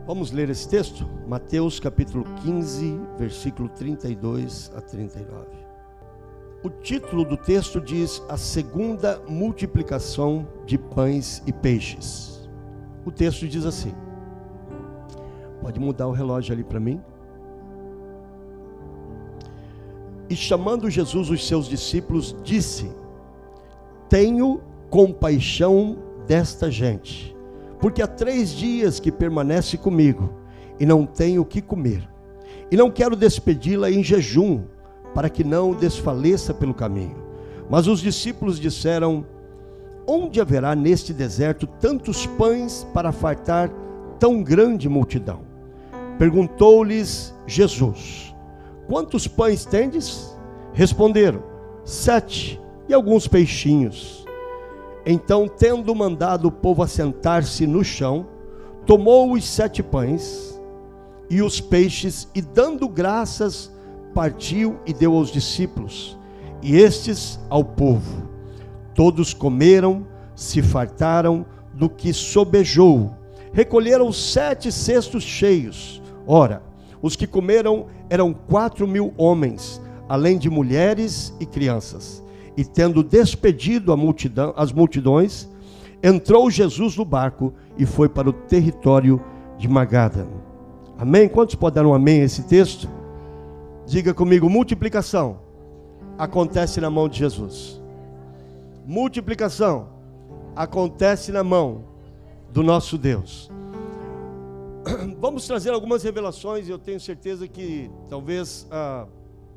Vamos ler esse texto? Mateus capítulo 15, versículo 32 a 39. O título do texto diz: a segunda multiplicação de pães e peixes. O texto diz assim, pode mudar o relógio ali para mim? E chamando Jesus os seus discípulos, disse: tenho compaixão desta gente, porque há 3 dias que permanece comigo e não tenho o que comer, e não quero despedi-la em jejum, para que não desfaleça pelo caminho. Mas os discípulos disseram: onde haverá neste deserto tantos pães para fartar tão grande multidão? Perguntou-lhes Jesus: quantos pães tendes? Responderam: 7, e alguns peixinhos. Então, tendo mandado o povo assentar-se no chão, tomou os 7 pães e os peixes, e dando graças, partiu e deu aos discípulos, e estes ao povo. Todos comeram, se fartaram do que sobejou. Recolheram 7 cestos cheios. Ora, os que comeram eram 4.000 homens, além de mulheres e crianças. E tendo despedido as multidões, entrou Jesus no barco e foi para o território de Magada. Amém? Quantos podem dar um amém a esse texto? Diga comigo: multiplicação acontece na mão de Jesus. Multiplicação acontece na mão do nosso Deus. Vamos trazer algumas revelações, e eu tenho certeza que talvez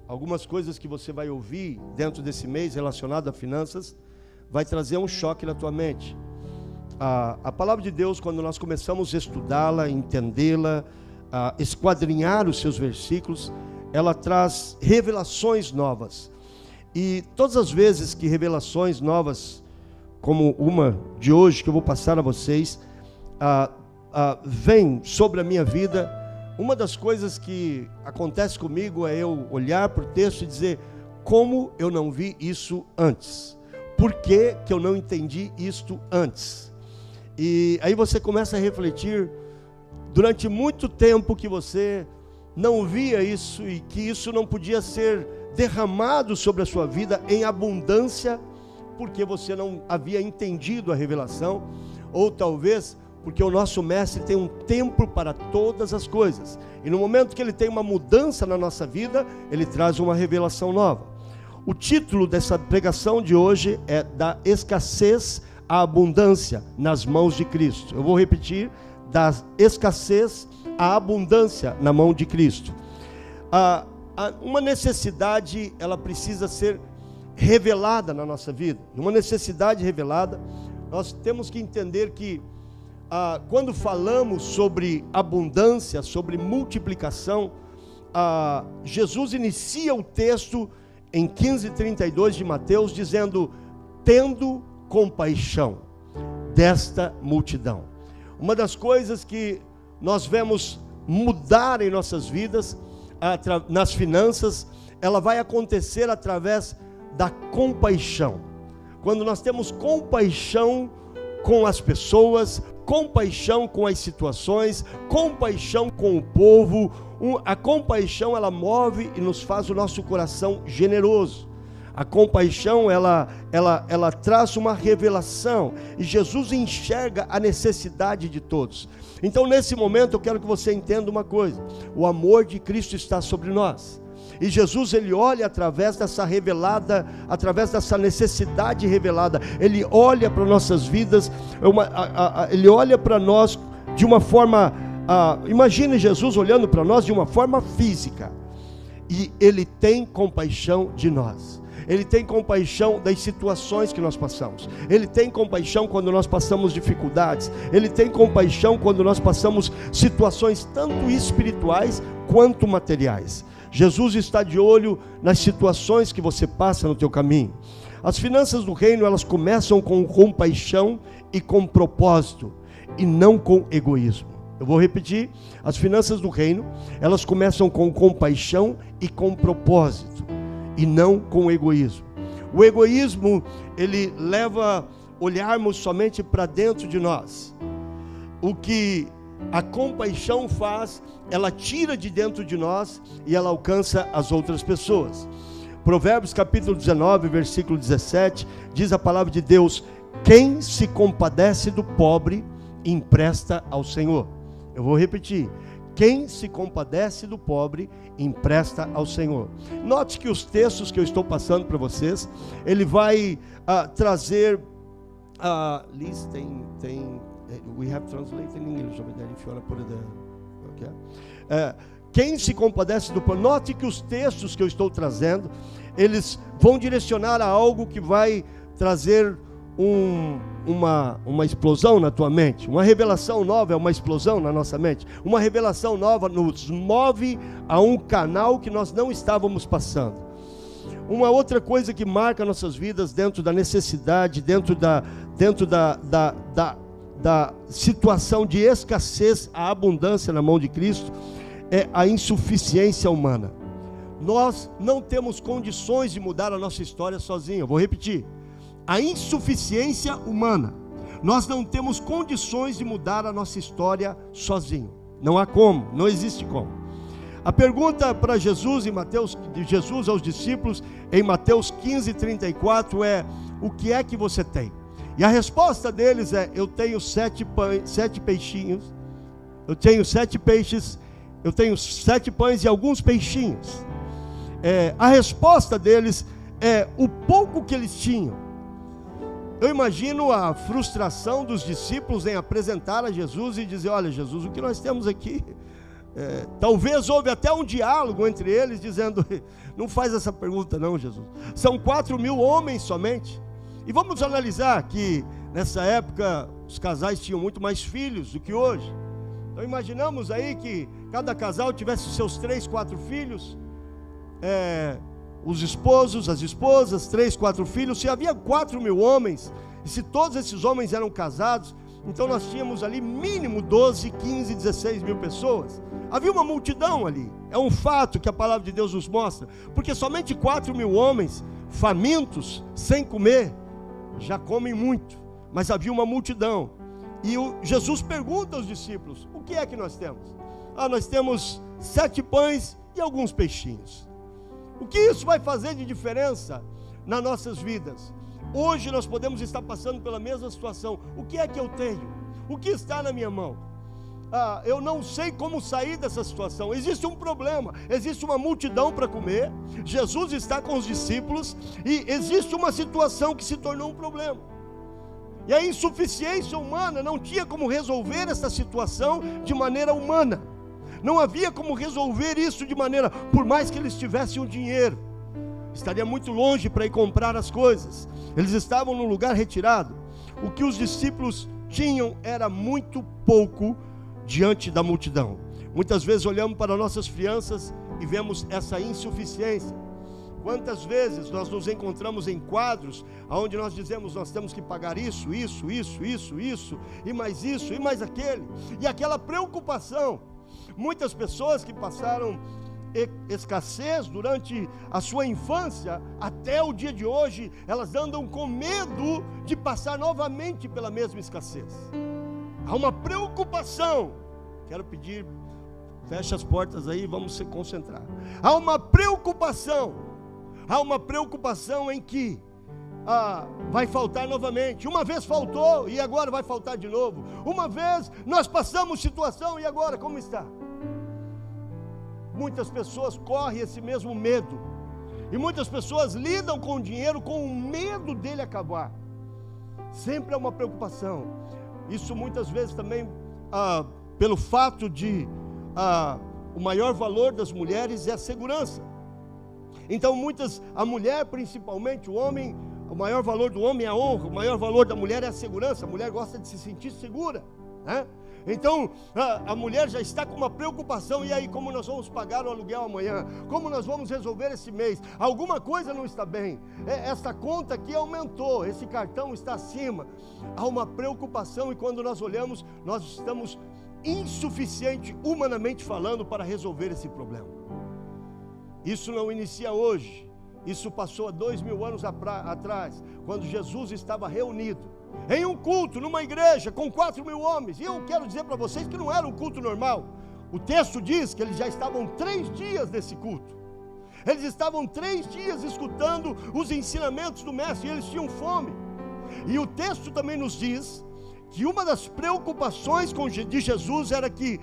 algumas coisas que você vai ouvir dentro desse mês relacionado a finanças vai trazer um choque na tua mente. A palavra de Deus, quando nós começamos a estudá-la, entendê-la, esquadrinhar os seus versículos, ela traz revelações novas. E todas as vezes que revelações novas, como uma de hoje que eu vou passar a vocês, vem sobre a minha vida, uma das coisas que acontece comigo é eu olhar para o texto e dizer: como eu não vi isso antes? Por que eu não entendi isto antes? E aí você começa a refletir durante muito tempo que você não via isso e que isso não podia ser derramado sobre a sua vida em abundância, porque você não havia entendido a revelação, ou talvez porque o nosso mestre tem um tempo para todas as coisas, e no momento que ele tem uma mudança na nossa vida, ele traz uma revelação nova. O título dessa pregação de hoje é: da escassez à abundância nas mãos de Cristo. Eu vou repetir: da escassez à abundância na mão de Cristo. Uma necessidade, ela precisa ser revelada na nossa vida. Uma necessidade revelada, nós temos que entender que quando falamos sobre abundância, sobre multiplicação, Jesus inicia o texto em 15:32 de Mateus dizendo: tendo compaixão desta multidão. Uma das coisas que nós vemos mudar em nossas vidas, nas finanças, ela vai acontecer através da compaixão. Quando nós temos compaixão com as pessoas, compaixão com as situações, compaixão com o povo, a compaixão, ela move e nos faz o nosso coração generoso. A compaixão, ela traz uma revelação, e Jesus enxerga a necessidade de todos. Então, nesse momento, eu quero que você entenda uma coisa: o amor de Cristo está sobre nós. E Jesus, ele olha através dessa revelada, através dessa necessidade revelada, ele olha para nossas vidas, ele olha para nós de uma forma, imagine Jesus olhando para nós de uma forma física, e ele tem compaixão de nós. Ele tem compaixão das situações que nós passamos. Ele tem compaixão quando nós passamos dificuldades. Ele tem compaixão quando nós passamos situações tanto espirituais quanto materiais. Jesus está de olho nas situações que você passa no teu caminho. As finanças do reino, elas começam com compaixão e com propósito, e não com egoísmo. Eu vou repetir: as finanças do reino, elas começam com compaixão e com propósito, e não com egoísmo. O egoísmo, ele leva a olharmos somente para dentro de nós. O que a compaixão faz, ela tira de dentro de nós e ela alcança as outras pessoas. Provérbios capítulo 19, versículo 17, diz a palavra de Deus: quem se compadece do pobre, empresta ao Senhor. Eu vou repetir: quem se compadece do pobre, empresta ao Senhor. Note que os textos que eu estou passando para vocês, ele vai trazer, Liz, we have translated in English over there, if you want to put it there. Okay. Quem se compadece do pobre. Note que os textos que eu estou trazendo, eles vão direcionar a algo que vai trazer uma explosão na tua mente. Uma revelação nova é uma explosão na nossa mente. Uma revelação nova nos move a um canal que nós não estávamos passando. Uma outra coisa que marca nossas vidas dentro da necessidade, dentro da situação de escassez, a abundância na mão de Cristo, é a insuficiência humana. Nós não temos condições de mudar a nossa história sozinhos. Eu vou repetir: a insuficiência humana. Nós não temos condições de mudar a nossa história sozinho. Não há como, não existe como. A pergunta para Jesus em Mateus, de Jesus aos discípulos em Mateus 15:34 é: o que é que você tem? E a resposta deles é: eu tenho 7 peixinhos, eu tenho 7 peixes, eu tenho 7 pães e alguns peixinhos. A resposta deles é o pouco que eles tinham. Eu imagino a frustração dos discípulos em apresentar a Jesus e dizer: olha, Jesus, o que nós temos aqui? Talvez houve até um diálogo entre eles, dizendo: não faz essa pergunta não, Jesus. São 4.000 homens somente. E vamos analisar que nessa época os casais tinham muito mais filhos do que hoje. Então imaginamos aí que cada casal tivesse seus 3, 4 filhos, os esposos, as esposas, 3, 4 filhos. Se havia 4.000 homens, e se todos esses homens eram casados, então nós tínhamos ali mínimo 12, 15, 16 mil pessoas. Havia uma multidão ali. É um fato que a palavra de Deus nos mostra, porque somente 4.000 homens famintos, sem comer, já comem muito, mas havia uma multidão. E Jesus pergunta aos discípulos: o que é que nós temos? Nós temos 7 pães e alguns peixinhos. O que isso vai fazer de diferença nas nossas vidas? Hoje nós podemos estar passando pela mesma situação. O que é que eu tenho? O que está na minha mão? Eu não sei como sair dessa situação. Existe um problema, existe uma multidão para comer, Jesus está com os discípulos e existe uma situação que se tornou um problema. E a insuficiência humana não tinha como resolver essa situação de maneira humana. Não havia como resolver isso de maneira, por mais que eles tivessem o dinheiro, estaria muito longe para ir comprar as coisas. Eles estavam num lugar retirado. O que os discípulos tinham era muito pouco diante da multidão. Muitas vezes olhamos para nossas crianças e vemos essa insuficiência. Quantas vezes nós nos encontramos em quadros onde nós dizemos: nós temos que pagar isso, e mais isso, e mais aquele, e aquela preocupação. Muitas pessoas que passaram escassez durante a sua infância, até o dia de hoje, elas andam com medo de passar novamente pela mesma escassez. Há uma preocupação. Quero pedir, fecha as portas aí, vamos se concentrar. Há uma preocupação em que vai faltar novamente. Uma vez faltou e agora vai faltar de novo. Uma vez nós passamos situação e agora como está? Muitas pessoas correm esse mesmo medo. E muitas pessoas lidam com o dinheiro com o medo dele acabar. Sempre é uma preocupação. Isso muitas vezes também pelo fato de o maior valor das mulheres é a segurança. Então a mulher principalmente, o homem, o maior valor do homem é a honra, o maior valor da mulher é a segurança. A mulher gosta de se sentir segura, né? Então a mulher já está com uma preocupação: e aí, como nós vamos pagar o aluguel amanhã? Como nós vamos resolver esse mês? Alguma coisa não está bem, essa conta aqui aumentou, esse cartão está acima. Há uma preocupação, e quando nós olhamos, nós estamos insuficientes humanamente falando para resolver esse problema. Isso não inicia hoje, isso passou há 2.000 anos atrás, quando Jesus estava reunido em um culto, numa igreja, com 4.000 homens. E eu quero dizer para vocês que não era um culto normal. O texto diz que eles já estavam 3 dias nesse culto. Eles estavam 3 dias escutando os ensinamentos do mestre, e eles tinham fome. E o texto também nos diz que uma das preocupações de Jesus era que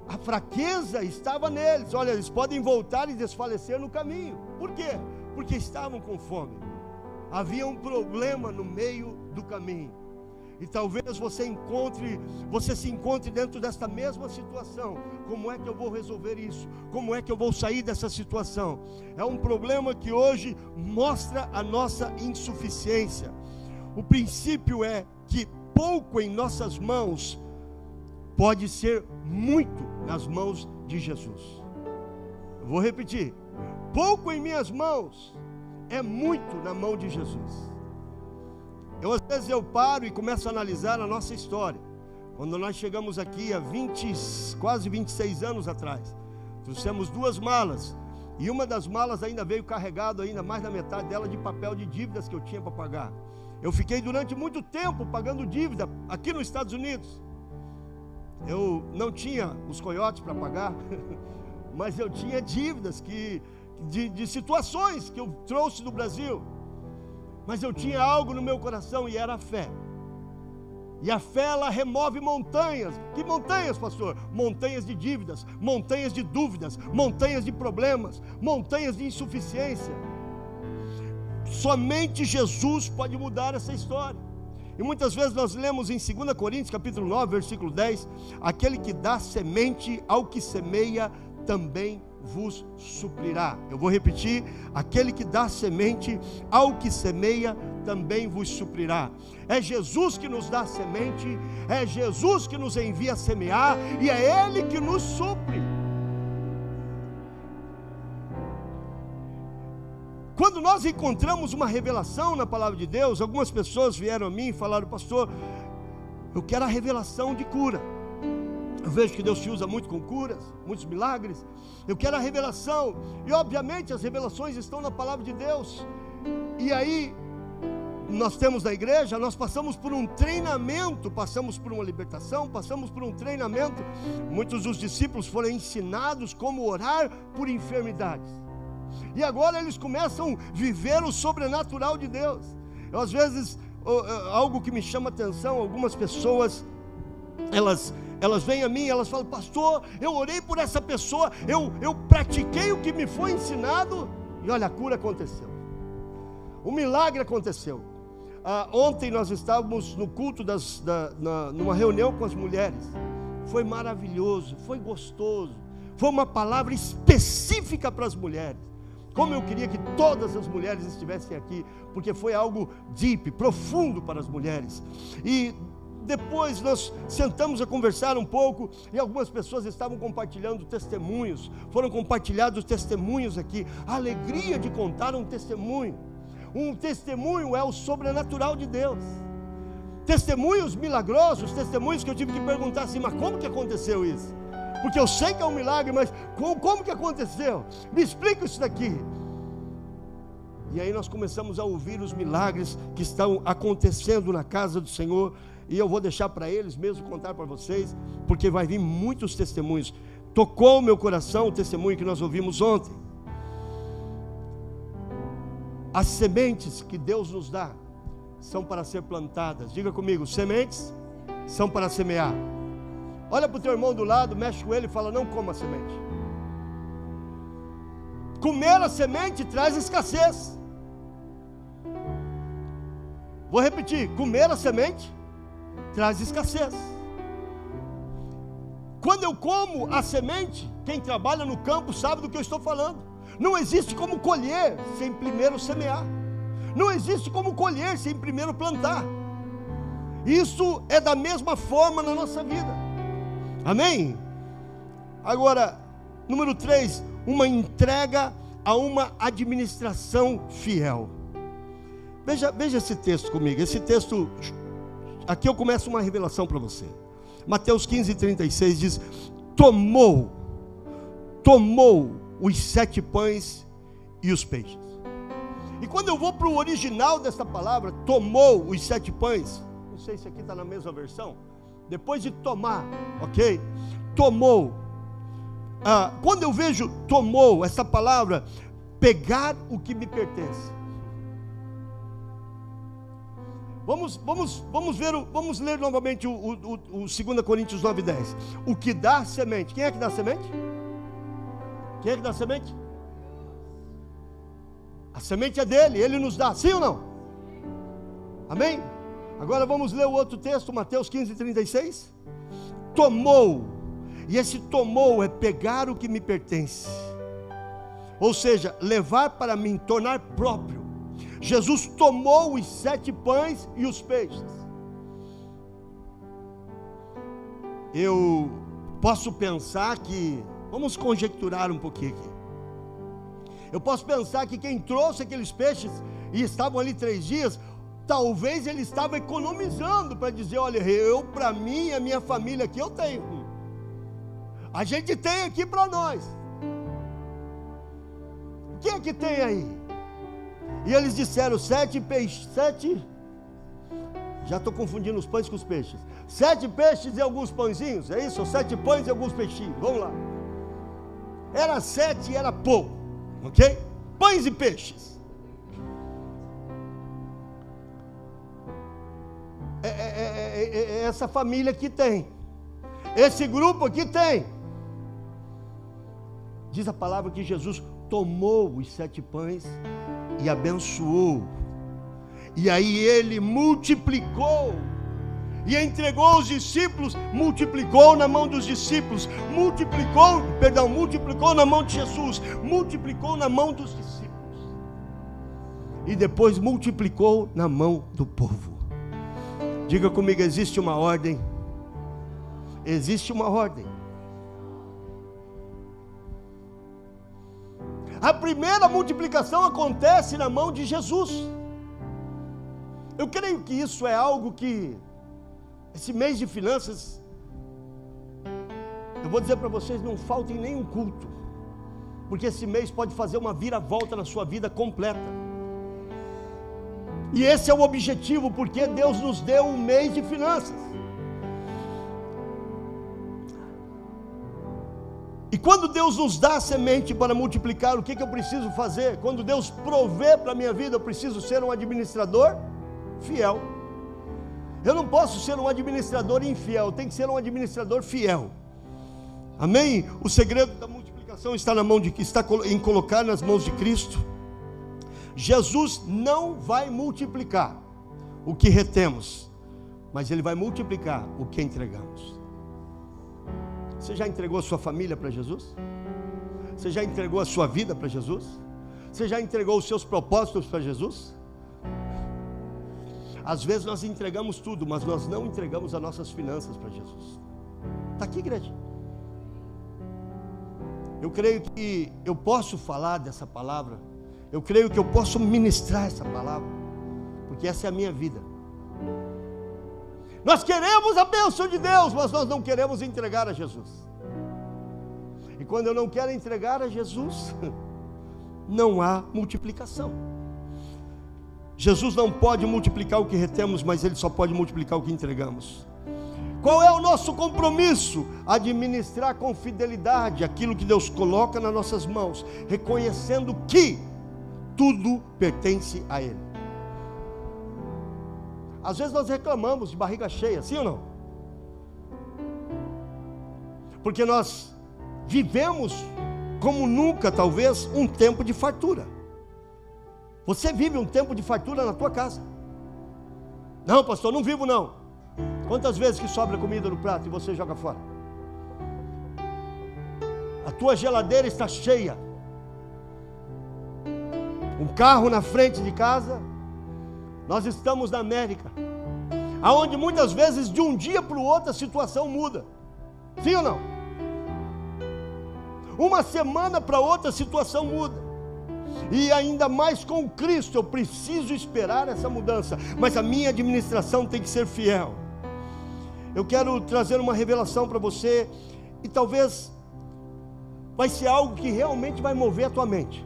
a fraqueza estava neles. Olha, eles podem voltar e desfalecer no caminho. Por quê? Porque estavam com fome. Havia um problema no meio do caminho. E talvez você se encontre dentro desta mesma situação. Como é que eu vou resolver isso? Como é que eu vou sair dessa situação? É um problema que hoje mostra a nossa insuficiência. O princípio é que pouco em nossas mãos pode ser muito nas mãos de Jesus. Eu vou repetir: pouco em minhas mãos é muito na mão de Jesus. Às vezes eu paro e começo a analisar a nossa história. Quando nós chegamos aqui há quase 26 anos atrás, trouxemos 2 malas, e uma das malas ainda veio carregado, ainda mais da metade dela, de papel de dívidas que eu tinha para pagar. Eu fiquei durante muito tempo pagando dívida aqui nos Estados Unidos. Eu não tinha os coiotes para pagar, mas eu tinha dívidas de situações que eu trouxe do Brasil. Mas eu tinha algo no meu coração, e era a fé. E a fé, ela remove montanhas. Que montanhas, pastor? Montanhas de dívidas, montanhas de dúvidas, montanhas de problemas, montanhas de insuficiência. Somente Jesus pode mudar essa história. E muitas vezes nós lemos em 2 Coríntios capítulo 9, versículo 10: aquele que dá semente ao que semeia também vos suprirá. Eu vou repetir: aquele que dá semente ao que semeia também vos suprirá. É Jesus que nos dá semente, é Jesus que nos envia a semear, e é Ele que nos supre. Quando nós encontramos uma revelação na palavra de Deus, algumas pessoas vieram a mim e falaram: pastor, eu quero a revelação de cura. Eu vejo que Deus te usa muito com curas, muitos milagres. Eu quero a revelação. E obviamente as revelações estão na palavra de Deus. E aí, nós temos na igreja, nós passamos por um treinamento, passamos por uma libertação, passamos por um treinamento. Muitos dos discípulos foram ensinados como orar por enfermidades. E agora eles começam a viver o sobrenatural de Deus. Às vezes, algo que me chama a atenção, algumas pessoas, elas vêm a mim e elas falam: pastor, eu orei por essa pessoa, eu pratiquei o que me foi ensinado, e olha, a cura aconteceu, o milagre aconteceu. Ontem nós estávamos no culto, numa reunião com as mulheres. Foi maravilhoso, foi gostoso, foi uma palavra específica para as mulheres. Como eu queria que todas as mulheres estivessem aqui, porque foi algo deep, profundo para as mulheres. E depois nós sentamos a conversar um pouco, e algumas pessoas estavam compartilhando testemunhos. Foram compartilhados testemunhos aqui. A alegria de contar um testemunho. Um testemunho é o sobrenatural de Deus. Testemunhos milagrosos, testemunhos que eu tive que perguntar assim: mas como que aconteceu isso? Porque eu sei que é um milagre, mas como que aconteceu? Me explica isso daqui. E aí nós começamos a ouvir os milagres que estão acontecendo na casa do Senhor. E eu vou deixar para eles mesmo contar para vocês, porque vai vir muitos testemunhos. Tocou o meu coração o testemunho que nós ouvimos ontem. As sementes que Deus nos dá são para ser plantadas. Diga comigo: sementes são para semear. Olha para o teu irmão do lado, mexe com ele e fala: não coma a semente. Comer a semente traz escassez. Vou repetir: comer a semente traz escassez. Quando eu como a semente, quem trabalha no campo sabe do que eu estou falando. Não existe como colher sem primeiro semear. Não existe como colher sem primeiro plantar. Isso é da mesma forma na nossa vida. Amém? Agora, número 3, uma entrega a uma administração fiel. Veja esse texto comigo. Esse texto, aqui eu começo uma revelação para você. Mateus 15:36 diz: tomou os 7 pães e os peixes. E quando eu vou para o original dessa palavra, tomou os 7 pães, não sei se aqui está na mesma versão. Depois de tomar, ok? Tomou. Quando eu vejo tomou, essa palavra, pegar o que me pertence. Vamos ler novamente o 2 Coríntios 9:10. O que dá semente. Quem é que dá semente? Quem é que dá semente? A semente é dele, ele nos dá, sim ou não? Amém? Agora vamos ler o outro texto, Mateus 15:36. Tomou, e esse tomou é pegar o que me pertence, ou seja, levar para mim, tornar próprio. Jesus tomou os 7 pães e os peixes. Eu posso pensar que, vamos conjecturar um pouquinho aqui. Eu posso pensar que quem trouxe aqueles peixes e estavam ali 3 dias, talvez ele estava economizando para dizer: olha, eu para mim e a minha família aqui eu tenho. A gente tem aqui para nós. O que é que tem aí? E eles disseram 7 peixes, 7, já estou confundindo os pães com os peixes. 7 peixes e alguns pãezinhos, é isso? 7 pães e alguns peixinhos, vamos lá. Era 7 e era pouco, ok? Pães e peixes. Essa família aqui tem, esse grupo aqui tem. Diz a palavra que Jesus tomou os 7 pães e abençoou, e aí ele multiplicou e entregou aos discípulos, multiplicou na mão dos discípulos, multiplicou na mão de Jesus, multiplicou na mão dos discípulos, e depois multiplicou na mão do povo. Diga comigo, existe uma ordem. Existe uma ordem. A primeira multiplicação acontece na mão de Jesus. Eu creio que isso é algo que, esse mês de finanças, eu vou dizer para vocês, não falta em nenhum culto, porque esse mês pode fazer uma viravolta na sua vida completa. E esse é o objetivo, porque Deus nos deu um mês de finanças. E quando Deus nos dá a semente para multiplicar, o que eu preciso fazer? Quando Deus provê para a minha vida, eu preciso ser um administrador fiel. Eu não posso ser um administrador infiel, eu tenho que ser um administrador fiel. Amém? O segredo da multiplicação está em colocar nas mãos de Cristo. Jesus não vai multiplicar o que retemos, mas Ele vai multiplicar o que entregamos. Você já entregou a sua família para Jesus? Você já entregou a sua vida para Jesus? Você já entregou os seus propósitos para Jesus? Às vezes nós entregamos tudo, mas nós não entregamos as nossas finanças para Jesus. Está aqui, igreja. Eu creio que eu posso falar dessa palavra, eu creio que eu posso ministrar essa palavra, porque essa é a minha vida. Nós queremos a bênção de Deus, mas nós não queremos entregar a Jesus. E quando eu não quero entregar a Jesus, não há multiplicação. Jesus não pode multiplicar o que retemos, mas Ele só pode multiplicar o que entregamos. Qual é o nosso compromisso? Administrar com fidelidade aquilo que Deus coloca nas nossas mãos, reconhecendo que tudo pertence a Ele. Às vezes nós reclamamos de barriga cheia, sim ou não? Porque nós vivemos como nunca, talvez, um tempo de fartura. Você vive um tempo de fartura na tua casa? Não, pastor, não vivo não. Quantas vezes que sobra comida no prato e você joga fora? A tua geladeira está cheia. Um carro na frente de casa. Nós estamos na América, aonde muitas vezes de um dia para o outro a situação muda. Sim ou não? Uma semana para outra a situação muda. E ainda mais com Cristo, eu preciso esperar essa mudança. Mas a minha administração tem que ser fiel. Eu quero trazer uma revelação para você, e talvez vai ser algo que realmente vai mover a tua mente.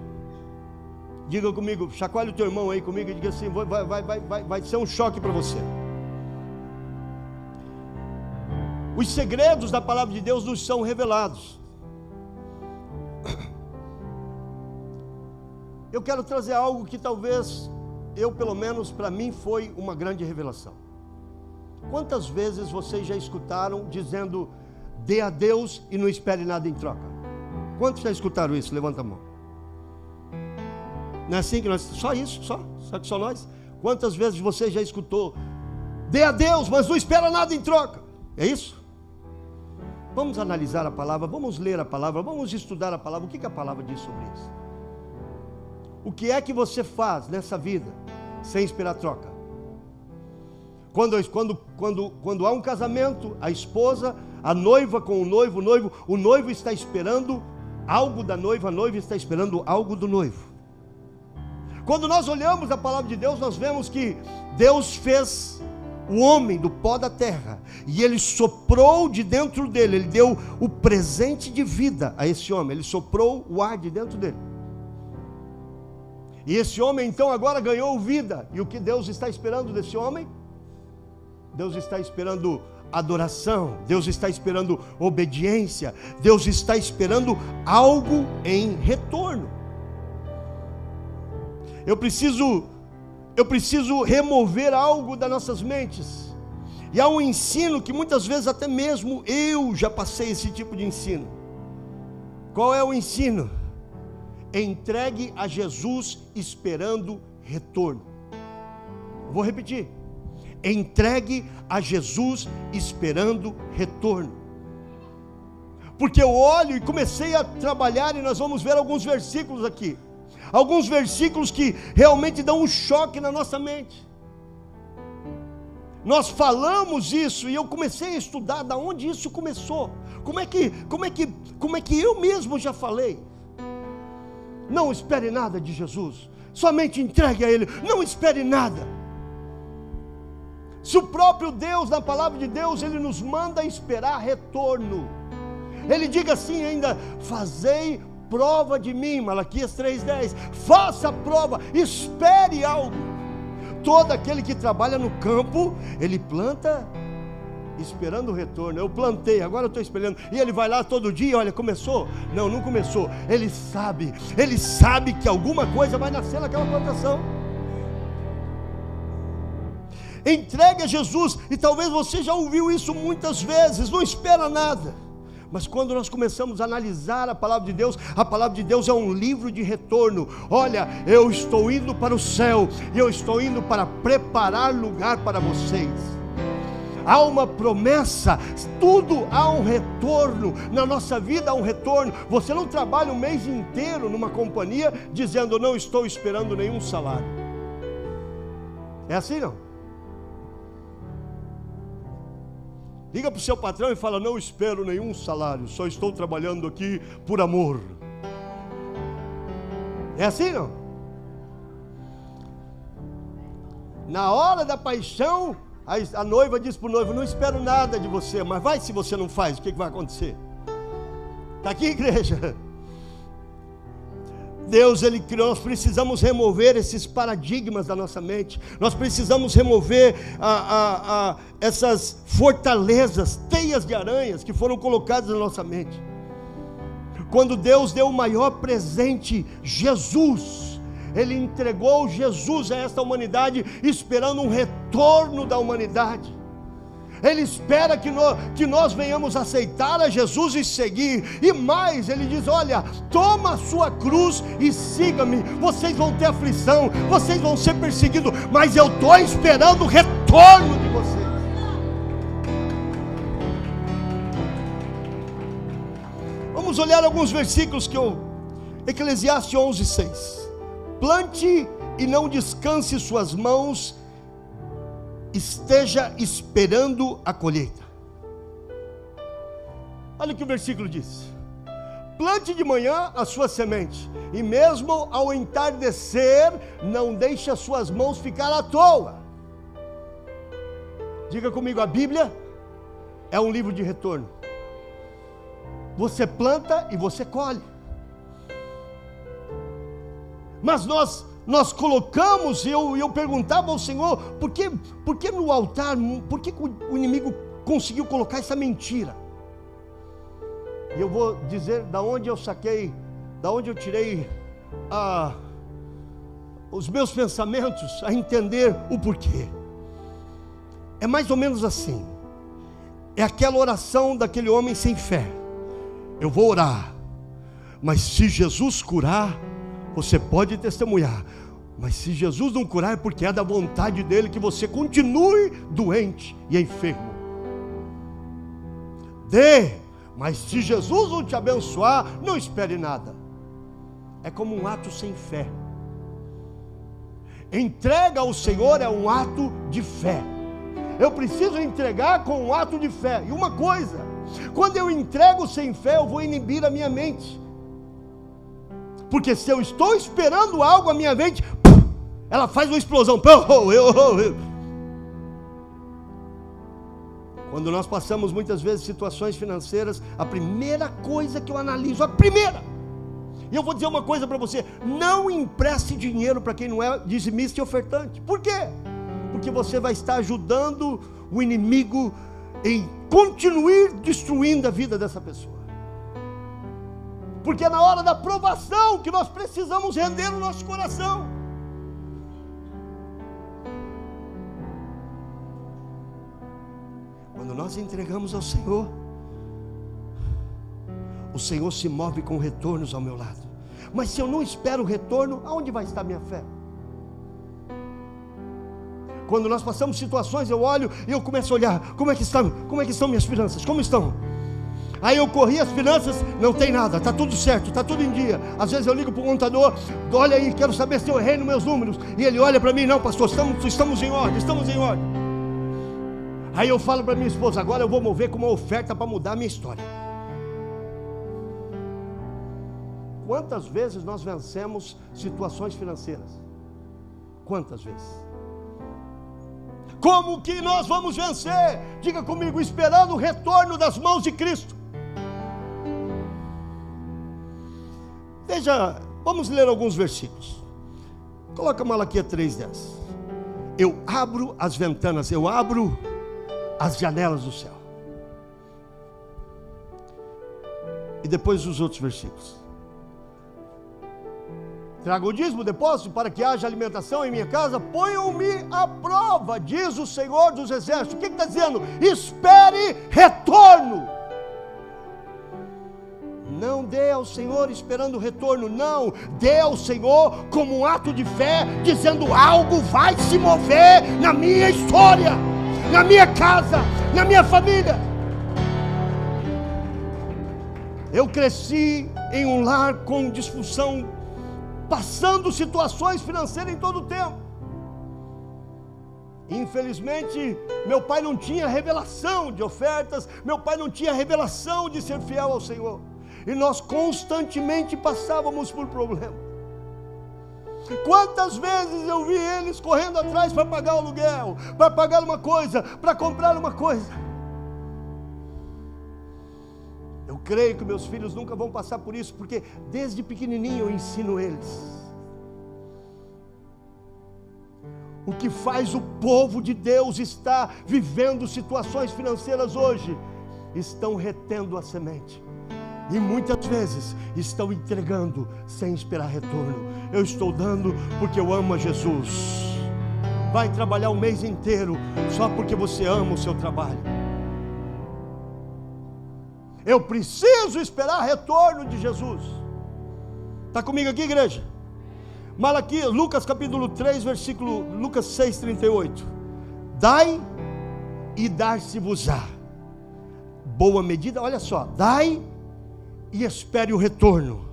Diga comigo, chacoalhe o teu irmão aí comigo e diga assim, vai ser um choque para você. Os segredos da palavra de Deus nos são revelados. Eu quero trazer algo que talvez, pelo menos para mim, foi uma grande revelação. Quantas vezes vocês já escutaram dizendo, dê a Deus e não espere nada em troca? Quantos já escutaram isso? Levanta a mão. Não é assim que nós... Só isso? Só que só nós? Quantas vezes você já escutou, dê a Deus, mas não espera nada em troca? É isso? Vamos analisar a palavra, vamos ler a palavra, vamos estudar a palavra. O que a palavra diz sobre isso? O que é que você faz nessa vida sem esperar troca? Quando há um casamento, a esposa, a noiva com o noivo está esperando algo da noiva, a noiva está esperando algo do noivo. Quando nós olhamos a palavra de Deus, nós vemos que Deus fez o homem do pó da terra, e Ele soprou de dentro dele, Ele deu o presente de vida a esse homem, Ele soprou o ar de dentro dele. E esse homem então agora ganhou vida. E o que Deus está esperando desse homem? Deus está esperando adoração, Deus está esperando obediência, Deus está esperando algo em retorno. Eu preciso remover algo das nossas mentes. E há um ensino que muitas vezes até mesmo eu já passei esse tipo de ensino. Qual é o ensino? Entregue a Jesus esperando retorno. Vou repetir. Entregue a Jesus esperando retorno. Porque eu olho e comecei a trabalhar, e nós vamos ver alguns versículos aqui. Alguns versículos que realmente dão um choque na nossa mente. Nós falamos isso e eu comecei a estudar da onde isso começou. Como é que eu mesmo já falei? Não espere nada de Jesus, somente entregue a Ele, não espere nada. Se o próprio Deus, na palavra de Deus, Ele nos manda esperar retorno. Ele diga assim ainda, fazei prova de mim, Malaquias 3:10, faça a prova, espere algo. Todo aquele que trabalha no campo, ele planta esperando o retorno. Eu plantei, agora eu estou esperando. E ele vai lá todo dia, olha, começou? Não, não começou. Ele sabe que alguma coisa vai nascer naquela plantação. Entregue a Jesus, e talvez você já ouviu isso muitas vezes, não espera nada. Mas quando nós começamos a analisar a palavra de Deus é um livro de retorno. Olha, eu estou indo para o céu, e eu estou indo para preparar lugar para vocês. Há uma promessa, tudo há um retorno, na nossa vida há um retorno. Você não trabalha um mês inteiro numa companhia dizendo, não estou esperando nenhum salário. É assim não? Liga para o seu patrão e fala, não espero nenhum salário, só estou trabalhando aqui por amor. É assim não? Na hora da paixão, a noiva diz para o noivo, não espero nada de você, mas vai, se você não faz, o que vai acontecer? Está aqui, igreja? Deus, Ele criou, nós precisamos remover esses paradigmas da nossa mente, nós precisamos remover essas fortalezas, teias de aranhas que foram colocadas na nossa mente. Quando Deus deu o maior presente, Jesus, Ele entregou Jesus a esta humanidade, esperando um retorno da humanidade. Ele espera que nós venhamos aceitar a Jesus e seguir. E mais, Ele diz, olha, toma a sua cruz e siga-me. Vocês vão ter aflição, vocês vão ser perseguidos, mas eu estou esperando o retorno de vocês. Vamos olhar alguns versículos Eclesiastes 11:6. Plante e não descanse suas mãos, esteja esperando a colheita. Olha o que o versículo diz: plante de manhã a sua semente, e mesmo ao entardecer, não deixe as suas mãos ficar à toa. Diga comigo, a Bíblia é um livro de retorno. Você planta e você colhe. Mas nós colocamos, e eu perguntava ao Senhor, por que no altar, por que o inimigo conseguiu colocar essa mentira. E eu vou dizer da onde eu saquei, da onde eu tirei os meus pensamentos a entender o porquê. É mais ou menos assim. É aquela oração daquele homem sem fé. Eu vou orar, mas se Jesus curar, você pode testemunhar. Mas se Jesus não curar, é porque é da vontade dele que você continue doente e enfermo. Mas se Jesus não te abençoar, não espere nada. É como um ato sem fé. Entrega ao Senhor é um ato de fé. Eu preciso entregar com um ato de fé. E uma coisa, quando eu entrego sem fé, eu vou inibir a minha mente. Porque se eu estou esperando algo, a minha mente, ela faz uma explosão. Quando nós passamos muitas vezes situações financeiras, a primeira coisa que eu analiso, e eu vou dizer uma coisa para você: não empreste dinheiro para quem não é dizimista e ofertante. Por quê? Porque você vai estar ajudando o inimigo em continuar destruindo a vida dessa pessoa. Porque é na hora da provação que nós precisamos render o nosso coração. Quando nós entregamos ao Senhor, o Senhor se move com retornos ao meu lado. Mas se eu não espero o retorno, aonde vai estar minha fé? Quando nós passamos situações, eu olho e eu começo a olhar, como é que estão minhas finanças? Como estão? Aí eu corri as finanças, não tem nada, está tudo certo, está tudo em dia. Às vezes eu ligo para o contador, olha aí, quero saber se eu errei nos meus números. E ele olha para mim, não pastor, estamos em ordem, estamos em ordem. Aí eu falo para minha esposa, agora eu vou mover com uma oferta para mudar a minha história. Quantas vezes nós vencemos situações financeiras? Quantas vezes? Como que nós vamos vencer? Diga comigo, esperando o retorno das mãos de Cristo. Veja, vamos ler alguns versículos. Coloca Malaquias 3:10. Eu abro as ventanas, eu abro as janelas do céu. E depois os outros versículos. Trago o dízimo, depósito, para que haja alimentação em minha casa. Ponham-me à prova, diz o Senhor dos Exércitos. O que está dizendo? Espere retorno. Não dê ao Senhor esperando o retorno, não. Dê ao Senhor como um ato de fé, dizendo: algo vai se mover na minha história, na minha casa, na minha família. Eu cresci em um lar com disfunção, passando situações financeiras em todo o tempo. Infelizmente, meu pai não tinha revelação de ofertas, meu pai não tinha revelação de ser fiel ao Senhor. E nós constantemente passávamos por problemas. Quantas vezes eu vi eles correndo atrás para pagar o aluguel, para pagar uma coisa, para comprar uma coisa. Eu creio que meus filhos nunca vão passar por isso, porque desde pequenininho eu ensino eles. O que faz o povo de Deus estar vivendo situações financeiras hoje? Estão retendo a semente. E muitas vezes estão entregando sem esperar retorno. Eu estou dando porque eu amo a Jesus. Vai trabalhar um mês inteiro só porque você ama o seu trabalho. Eu preciso esperar retorno de Jesus. Está comigo aqui, igreja? Malaquias, Lucas capítulo 3, versículo, Lucas 6:38. Dai e dar-se-vos-á. Boa medida, olha só, dai e espere o retorno.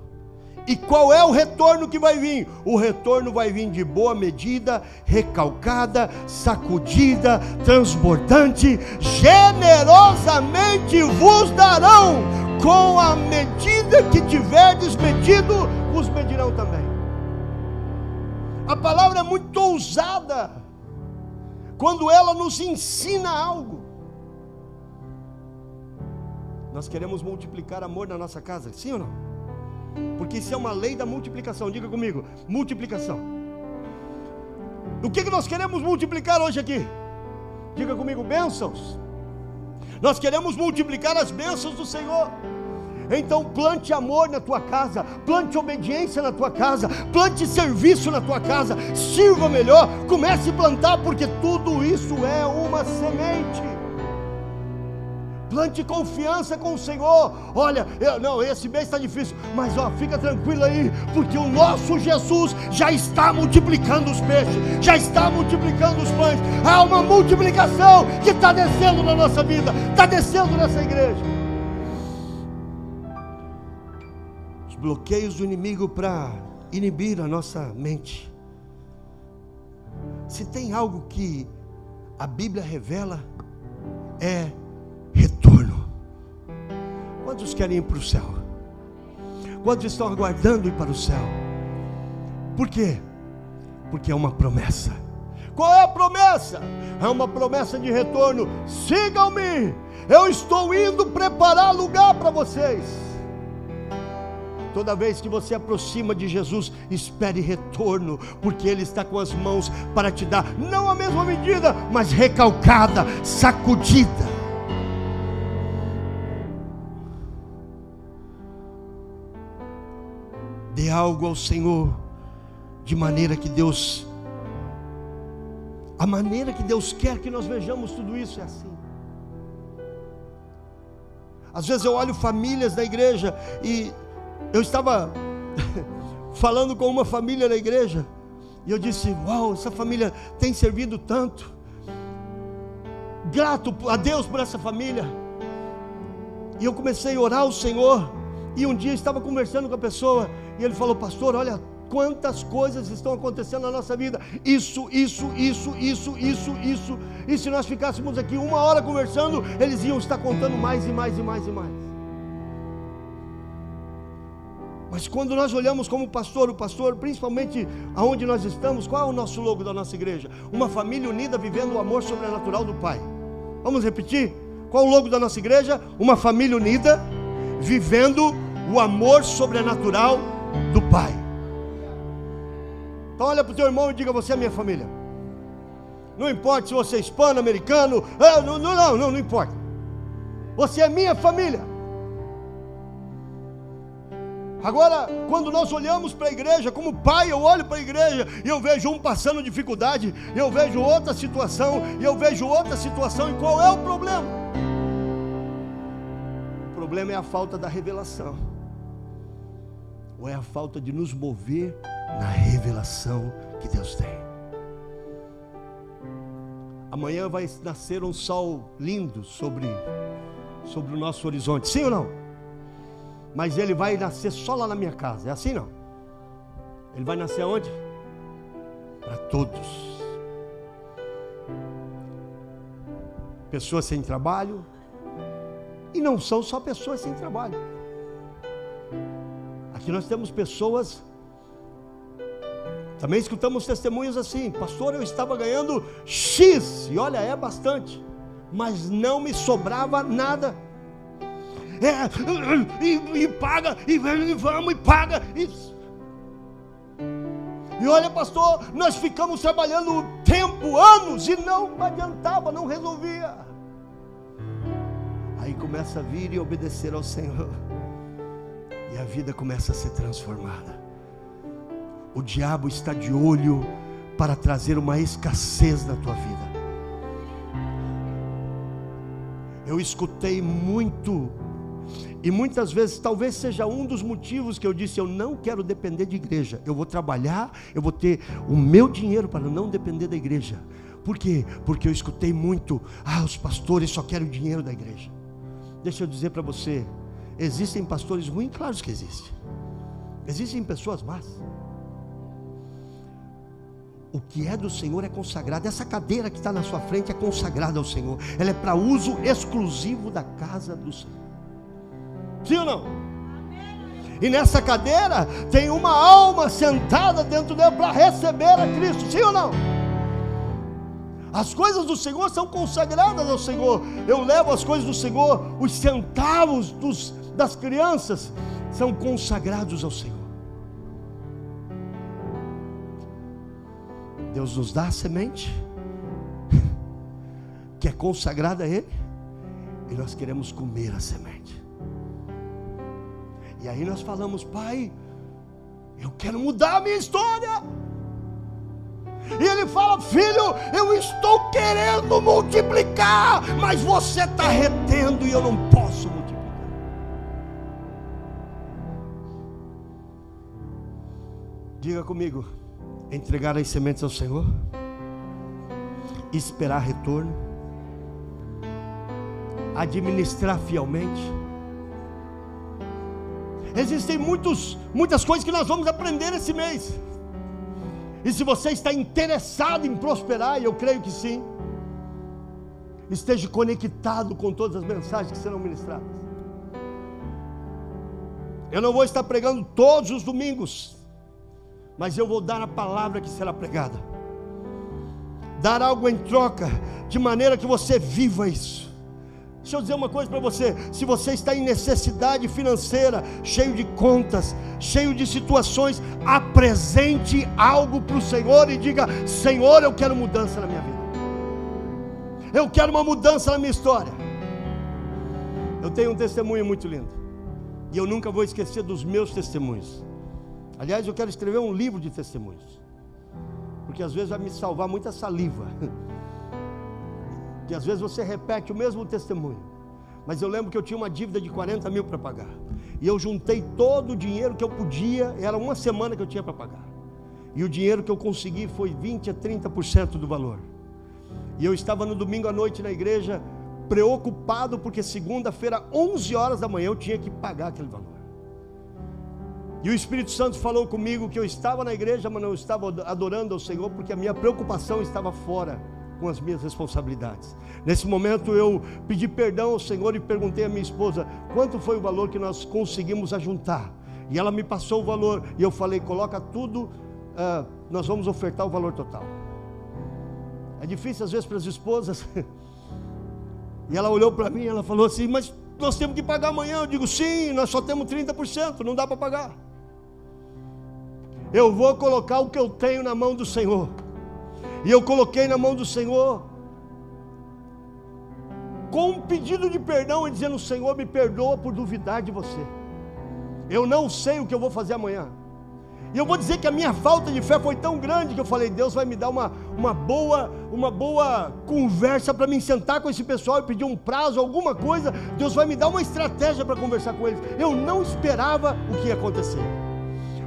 E qual é o retorno que vai vir? O retorno vai vir de boa medida, recalcada, sacudida, transbordante, generosamente vos darão, com a medida que tiverdes medido, vos medirão também. A palavra é muito ousada, quando ela nos ensina algo. Nós queremos multiplicar amor na nossa casa, sim ou não? Porque isso é uma lei da multiplicação. Diga comigo, multiplicação. O que nós queremos multiplicar hoje aqui? Diga comigo, bênçãos. Nós queremos multiplicar as bênçãos do Senhor. Então plante amor na tua casa, plante obediência na tua casa, plante serviço na tua casa, sirva melhor, comece a plantar, porque tudo isso é uma semente. Plante confiança com o Senhor. Olha, esse mês está difícil, mas fica tranquilo aí, porque o nosso Jesus já está multiplicando os peixes, já está multiplicando os pães. Há uma multiplicação que está descendo na nossa vida, está descendo nessa igreja. Os bloqueios do inimigo para inibir a nossa mente. Se tem algo que a Bíblia revela, é retorno. Quantos querem ir para o céu? Quantos estão aguardando ir para o céu? Por quê? Porque é uma promessa. Qual é a promessa? É uma promessa de retorno. Sigam-me, eu estou indo preparar lugar para vocês. Toda vez que você aproxima de Jesus, espere retorno, porque Ele está com as mãos para te dar, não a mesma medida, mas recalcada, sacudida. Dê algo ao Senhor, de maneira que Deus, a maneira que Deus quer que nós vejamos tudo isso é assim. Às vezes eu olho famílias na igreja, e eu estava falando com uma família na igreja, e eu disse: uau, essa família tem servido tanto, grato a Deus por essa família. E eu comecei a orar ao Senhor, e um dia eu estava conversando com a pessoa, e ele falou: pastor, olha quantas coisas estão acontecendo na nossa vida, isso, e se nós ficássemos aqui 1 hora conversando, eles iam estar contando mais e mais. Mas quando nós olhamos como pastor, o pastor, principalmente aonde nós estamos, qual é o nosso logo da nossa igreja? Uma família unida vivendo o amor sobrenatural do Pai. Vamos repetir? Qual o logo da nossa igreja? Uma família unida vivendo o amor sobrenatural do Pai. Então olha para o teu irmão e diga: você é minha família. Não importa se você é hispano, americano, não importa. Você é minha família. Agora, quando nós olhamos para a igreja, como pai, eu olho para a igreja e eu vejo um passando dificuldade, eu vejo outra situação, e qual é o problema? O problema é a falta da revelação, ou é a falta de nos mover na revelação que Deus tem. Amanhã vai nascer um sol lindo sobre o nosso horizonte, sim ou não? Mas ele vai nascer só lá na minha casa, é assim não? Ele vai nascer aonde? Para todos. Pessoas sem trabalho, e não são só pessoas sem trabalho. Aqui nós temos pessoas, também escutamos testemunhos assim: pastor, eu estava ganhando X, e olha, é bastante, mas não me sobrava nada. Paga, e vamos, e paga. E olha, pastor, nós ficamos trabalhando tempo, anos, e não adiantava, não resolvia. Aí começa a vir e obedecer ao Senhor, e a vida começa a ser transformada. O diabo está de olho para trazer uma escassez na tua vida. Eu escutei muito, e muitas vezes, talvez seja um dos motivos que eu disse: eu não quero depender de igreja, eu vou trabalhar, eu vou ter o meu dinheiro para não depender da igreja. Por quê? Porque eu escutei muito: os pastores só querem o dinheiro da igreja. Deixa eu dizer para você, existem pastores ruins? Claro que existem. Existem pessoas más. O que é do Senhor é consagrado. Essa cadeira que está na sua frente é consagrada ao Senhor, ela é para uso exclusivo da casa do Senhor. Sim ou não? E nessa cadeira tem uma alma sentada dentro dela para receber a Cristo. Sim ou não? As coisas do Senhor são consagradas ao Senhor. Eu levo as coisas do Senhor, os centavos das crianças são consagrados ao Senhor. Deus nos dá a semente que é consagrada a Ele, e nós queremos comer a semente. E aí nós falamos: Pai, eu quero mudar a minha história. E Ele fala: filho, eu estou querendo multiplicar, mas você está retendo e eu não posso multiplicar. Diga comigo: entregar as sementes ao Senhor, esperar retorno, administrar fielmente. Existem muitas coisas que nós vamos aprender esse mês. E se você está interessado em prosperar, e eu creio que sim, esteja conectado com todas as mensagens que serão ministradas. Eu não vou estar pregando todos os domingos, mas eu vou dar a palavra que será pregada, dar algo em troca, de maneira que você viva isso. Deixa eu dizer uma coisa para você: se você está em necessidade financeira, cheio de contas, cheio de situações, apresente algo para o Senhor e diga: Senhor, eu quero mudança na minha vida, eu quero uma mudança na minha história. Eu tenho um testemunho muito lindo, e eu nunca vou esquecer dos meus testemunhos. Aliás, eu quero escrever um livro de testemunhos, porque às vezes vai me salvar muita saliva. Que às vezes você repete o mesmo testemunho. Mas eu lembro que eu tinha uma dívida de 40 mil para pagar, e eu juntei todo o dinheiro que eu podia. Era uma semana que eu tinha para pagar, e o dinheiro que eu consegui foi 20 a 30% do valor. E eu estava no domingo à noite na igreja, preocupado, porque segunda-feira, 11 horas da manhã, eu tinha que pagar aquele valor. E o Espírito Santo falou comigo que eu estava na igreja, mas não estava adorando ao Senhor, porque a minha preocupação estava fora com as minhas responsabilidades. Nesse momento eu pedi perdão ao Senhor e perguntei à minha esposa quanto foi o valor que nós conseguimos ajuntar. E ela me passou o valor, e eu falei: coloca tudo, nós vamos ofertar o valor total. É difícil às vezes para as esposas. E ela olhou para mim e ela falou assim: mas nós temos que pagar amanhã. Eu digo: sim, nós só temos 30%, não dá para pagar. Eu vou colocar o que eu tenho na mão do Senhor. E eu coloquei na mão do Senhor, com um pedido de perdão, e dizendo: Senhor, me perdoa por duvidar de você. Eu não sei o que eu vou fazer amanhã. E eu vou dizer que a minha falta de fé foi tão grande que eu falei: Deus vai me dar uma boa conversa para me sentar com esse pessoal e pedir um prazo, alguma coisa. Deus vai me dar uma estratégia para conversar com eles. Eu não esperava o que ia acontecer,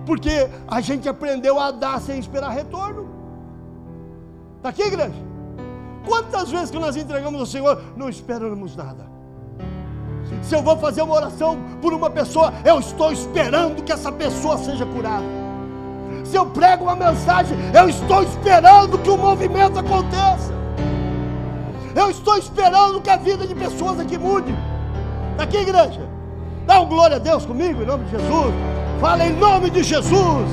porque a gente aprendeu a dar sem esperar retorno. Está aqui, igreja? Quantas vezes que nós entregamos ao Senhor, não esperamos nada. Se eu vou fazer uma oração por uma pessoa, eu estou esperando que essa pessoa seja curada. Se eu prego uma mensagem, eu estou esperando que o movimento aconteça. Eu estou esperando que a vida de pessoas aqui mude. Está aqui, igreja? Dá um glória a Deus comigo, em nome de Jesus. Fala: em nome de Jesus,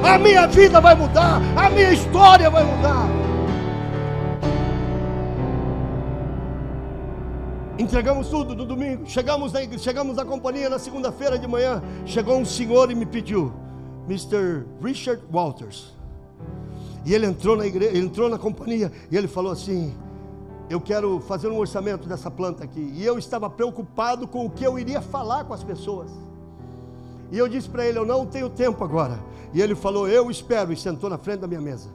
a minha vida vai mudar, a minha história vai mudar. Entregamos tudo no domingo, chegamos na companhia na segunda-feira de manhã. Chegou um senhor e me pediu, Mr. Richard Walters, e ele entrou na igreja, ele entrou na companhia, e ele falou assim: eu quero fazer um orçamento dessa planta aqui. E eu estava preocupado com o que eu iria falar com as pessoas, e eu disse para ele: eu não tenho tempo agora. E ele falou: eu espero, e sentou na frente da minha mesa.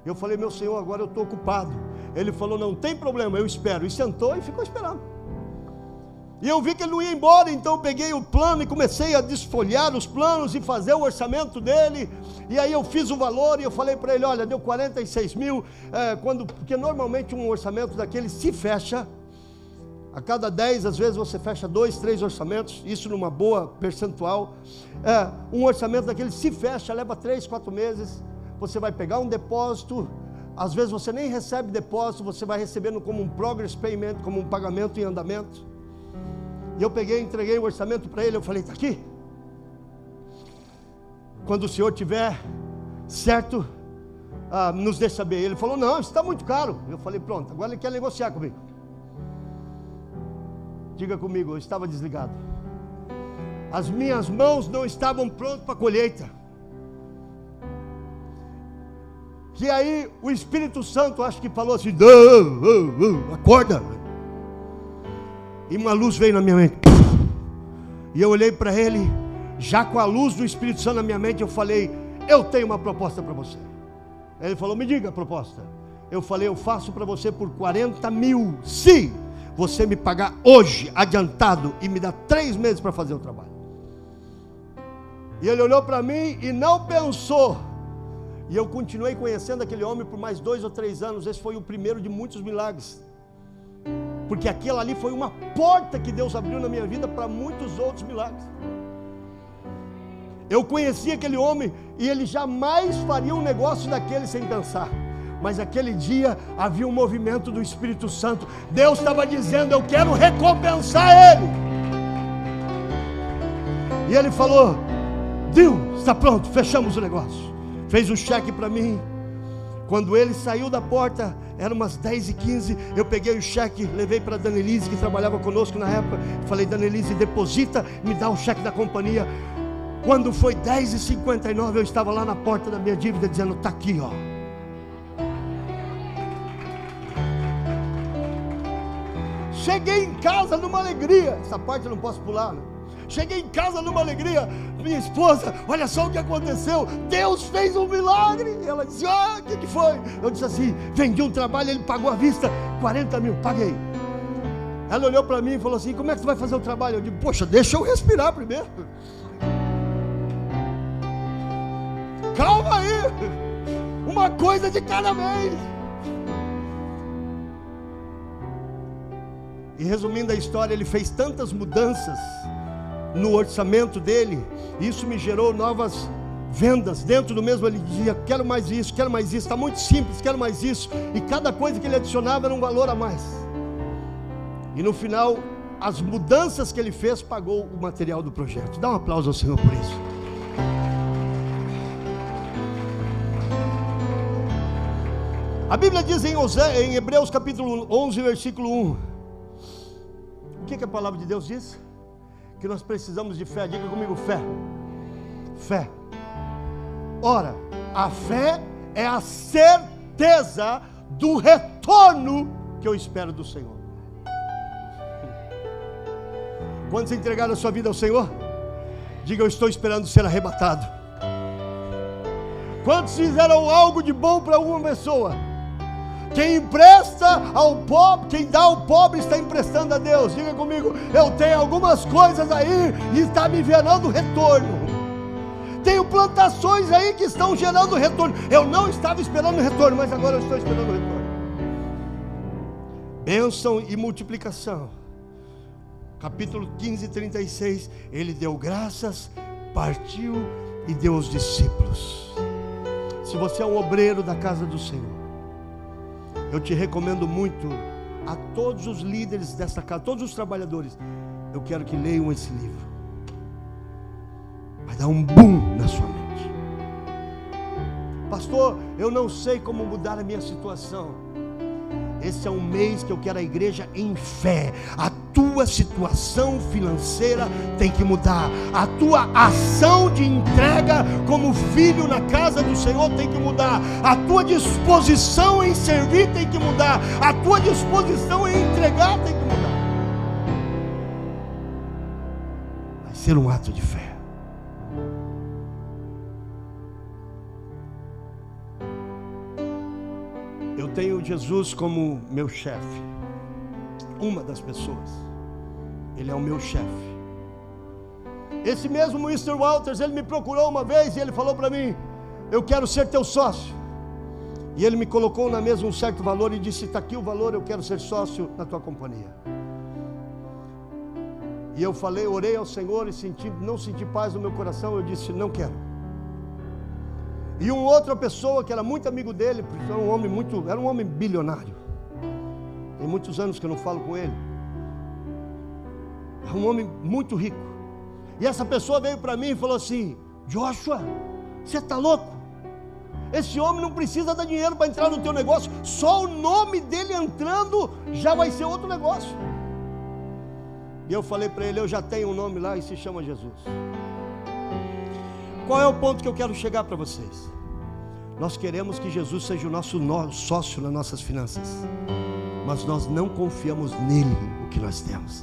Eu falei: meu senhor, agora eu estou ocupado. Ele falou: não tem problema, eu espero. E sentou e ficou esperando. E eu vi que ele não ia embora, então eu peguei o plano e comecei a desfolhar os planos e fazer o orçamento dele. E aí eu fiz o valor e eu falei para ele: olha, deu 46 mil, porque normalmente um orçamento daquele se fecha, a cada 10, às vezes você fecha 2, 3 orçamentos, isso numa boa percentual. Um orçamento daquele se fecha, leva 3, 4 meses, você vai pegar um depósito, às vezes você nem recebe depósito, você vai recebendo como um progress payment, como um pagamento em andamento. E eu peguei e entreguei o orçamento para ele. Eu falei: está aqui, quando o senhor tiver certo, nos deixa saber. Ele falou: não, isso está muito caro. Eu falei: pronto, agora ele quer negociar comigo. Diga comigo: eu estava desligado, as minhas mãos não estavam prontas para a colheita. Que aí o Espírito Santo, acho que falou assim: acorda. E uma luz veio na minha mente. E eu olhei para ele, já com a luz do Espírito Santo na minha mente, eu falei: eu tenho uma proposta para você. Ele falou: me diga a proposta. Eu falei: eu faço para você por 40 mil, se você me pagar hoje, adiantado, e me dá 3 meses para fazer o trabalho. E ele olhou para mim e não pensou. E eu continuei conhecendo aquele homem por mais 2 ou 3 anos. Esse foi o primeiro de muitos milagres, porque aquilo ali foi uma porta que Deus abriu na minha vida para muitos outros milagres. Eu conheci aquele homem e ele jamais faria um negócio daquele sem pensar. Mas aquele dia havia um movimento do Espírito Santo. Deus estava dizendo: eu quero recompensar ele. E ele falou: Deus, está pronto, fechamos o negócio. Fez um cheque para mim. Quando ele saiu da porta, eram umas 10h15, eu peguei o cheque, levei para a Danelise, que trabalhava conosco na época. Falei: Danelise, deposita, me dá o cheque da companhia. Quando foi 10h59, eu estava lá na porta da minha dívida, dizendo: está aqui, ó. Cheguei em casa numa alegria. Essa parte eu não posso pular, né? Cheguei em casa numa alegria. Minha esposa: olha só o que aconteceu, Deus fez um milagre. Ela disse: ah, o que foi? Eu disse assim: vendi um trabalho, ele pagou à vista 40 mil, paguei. Ela olhou para mim e falou assim: como é que tu vai fazer o trabalho? Eu digo: poxa, deixa eu respirar primeiro. Calma aí, uma coisa de cada vez. E resumindo a história, ele fez tantas mudanças no orçamento dele, isso me gerou novas vendas. Dentro do mesmo ele dizia: quero mais isso, está muito simples, quero mais isso. E cada coisa que ele adicionava era um valor a mais. E no final, as mudanças que ele fez pagou o material do projeto. Dá um aplauso ao Senhor por isso. A Bíblia diz em Hebreus capítulo 11, versículo 1. O que a palavra de Deus diz? Que nós precisamos de fé. Diga comigo: fé. Fé. Ora, a fé é a certeza do retorno que eu espero do Senhor. Quantos entregaram a sua vida ao Senhor? Diga: eu estou esperando ser arrebatado. Quantos fizeram algo de bom para alguma pessoa? Quem empresta ao pobre, quem dá ao pobre está emprestando a Deus. Diga comigo: eu tenho algumas coisas aí e está me gerando retorno. Tenho plantações aí que estão gerando retorno. Eu não estava esperando retorno, mas agora eu estou esperando retorno. Bênção e multiplicação. Capítulo 15, 36. Ele deu graças, partiu e deu aos discípulos. Se você é um obreiro da casa do Senhor, eu te recomendo muito, a todos os líderes desta casa, todos os trabalhadores, eu quero que leiam esse livro. Vai dar um boom na sua mente. Pastor, eu não sei como mudar a minha situação. Esse é um mês que eu quero a igreja em fé. A tua situação financeira tem que mudar. A tua ação de entrega como filho na casa do Senhor tem que mudar. A tua disposição em servir tem que mudar. A tua disposição em entregar tem que mudar. Vai ser um ato de fé. Eu tenho Jesus como meu chefe. Uma das pessoas. Ele é o meu chefe. Esse mesmo Mr. Walters, ele me procurou uma vez e ele falou para mim: eu quero ser teu sócio. E ele me colocou na mesa um certo valor e disse: está aqui o valor, eu quero ser sócio na tua companhia. E eu falei, orei ao Senhor e não senti paz no meu coração. Eu disse: não quero. E uma outra pessoa que era muito amigo dele, porque era um homem bilionário. Tem muitos anos que eu não falo com ele. É um homem muito rico. E essa pessoa veio para mim e falou assim: Joshua, você está louco? Esse homem não precisa dar dinheiro para entrar no teu negócio. Só o nome dele entrando já vai ser outro negócio. E eu falei para ele: eu já tenho um nome lá e se chama Jesus. Qual é o ponto que eu quero chegar para vocês? Nós queremos que Jesus seja o nosso sócio nas nossas finanças, mas nós não confiamos nele o que nós temos.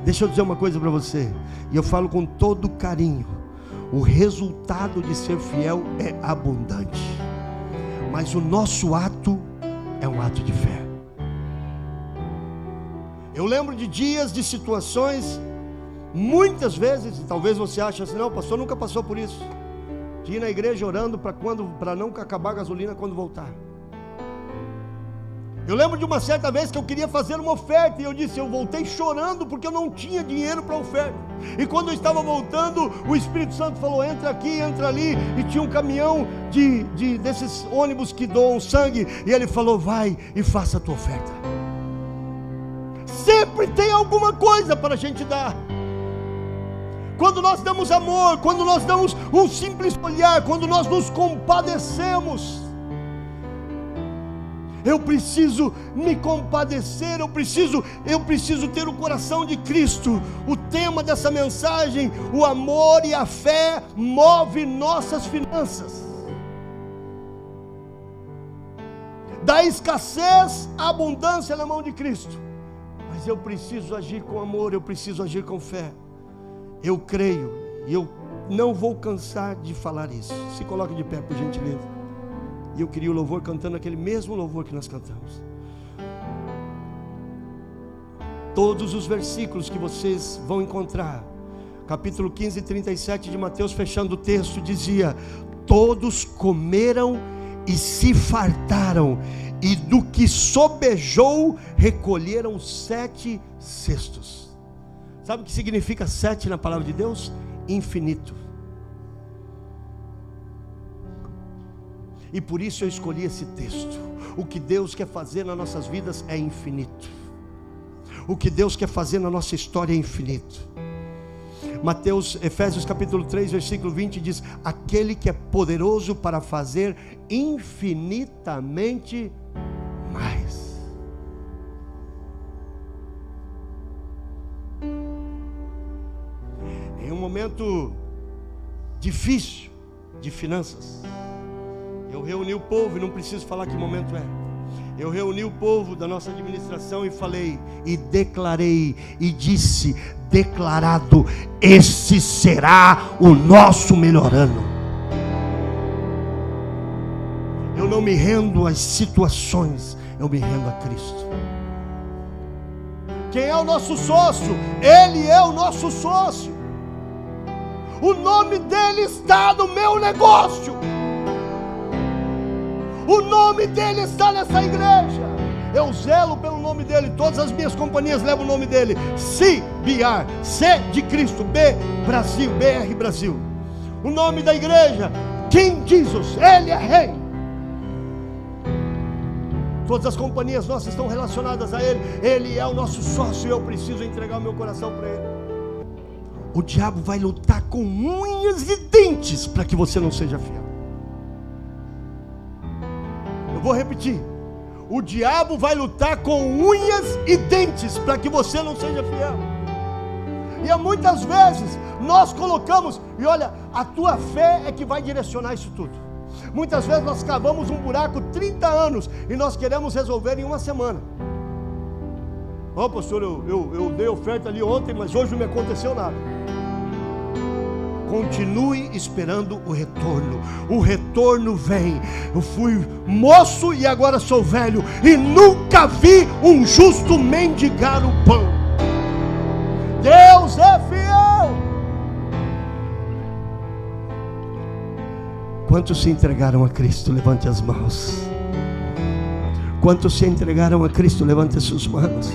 Deixa eu dizer uma coisa para você, e eu falo com todo carinho: o resultado de ser fiel é abundante, mas o nosso ato é um ato de fé. Eu lembro de dias, de situações, muitas vezes, talvez você ache assim: não, o pastor nunca passou por isso, de ir na igreja orando para não acabar a gasolina quando voltar. Eu lembro de uma certa vez que eu queria fazer uma oferta, e eu disse: eu voltei chorando porque eu não tinha dinheiro para oferta. E quando eu estava voltando, o Espírito Santo falou: entra aqui, entra ali, e tinha um caminhão desses ônibus que doam sangue, e ele falou: vai e faça a tua oferta. Sempre tem alguma coisa para a gente dar. Quando nós damos amor, quando nós damos um simples olhar, quando nós nos compadecemos, eu preciso me compadecer, eu preciso ter o coração de Cristo. O tema dessa mensagem: o amor e a fé move nossas finanças. Da escassez à abundância na mão de Cristo. Mas eu preciso agir com amor, eu preciso agir com fé. Eu creio, e eu não vou cansar de falar isso. Se coloque de pé, por gentileza. E eu queria o louvor cantando aquele mesmo louvor que nós cantamos. Todos os versículos que vocês vão encontrar, capítulo 15, 37 de Mateus, fechando o texto, dizia: todos comeram e se fartaram, e do que sobejou recolheram 7 cestos. Sabe o que significa 7 na palavra de Deus? Infinito. E por isso eu escolhi esse texto. O que Deus quer fazer nas nossas vidas é infinito. O que Deus quer fazer na nossa história é infinito. Efésios capítulo 3, versículo 20 diz: aquele que é poderoso para fazer infinitamente mais. Em um momento difícil de finanças, eu reuni o povo, e não preciso falar que momento é. Eu reuni o povo da nossa administração e falei, e declarei, e disse: declarado, esse será o nosso melhor ano. Eu não me rendo às situações, eu me rendo a Cristo. Quem é o nosso sócio? Ele é o nosso sócio. O nome dele está no meu negócio. O nome dele está nessa igreja. Eu zelo pelo nome dele. Todas as minhas companhias levam o nome dele. CBR, C de Cristo, B Brasil, BR Brasil. O nome da igreja, King Jesus, ele é rei. Todas as companhias nossas estão relacionadas a ele. Ele é o nosso sócio, e eu preciso entregar o meu coração para ele. O diabo vai lutar com unhas e dentes para que você não seja fiel. Eu vou repetir: o diabo vai lutar com unhas e dentes para que você não seja fiel. E muitas vezes nós colocamos, e olha, a tua fé é que vai direcionar isso tudo. Muitas vezes nós cavamos um buraco 30 anos e nós queremos resolver em uma semana. Ó, pastor, eu dei oferta ali ontem, mas hoje não me aconteceu nada. Continue esperando o retorno. O retorno vem. Eu fui moço e agora sou velho, e nunca vi um justo mendigar o pão. Deus é fiel. Quantos se entregaram a Cristo? Levante as mãos. Quantos se entregaram a Cristo? Levante as suas mãos.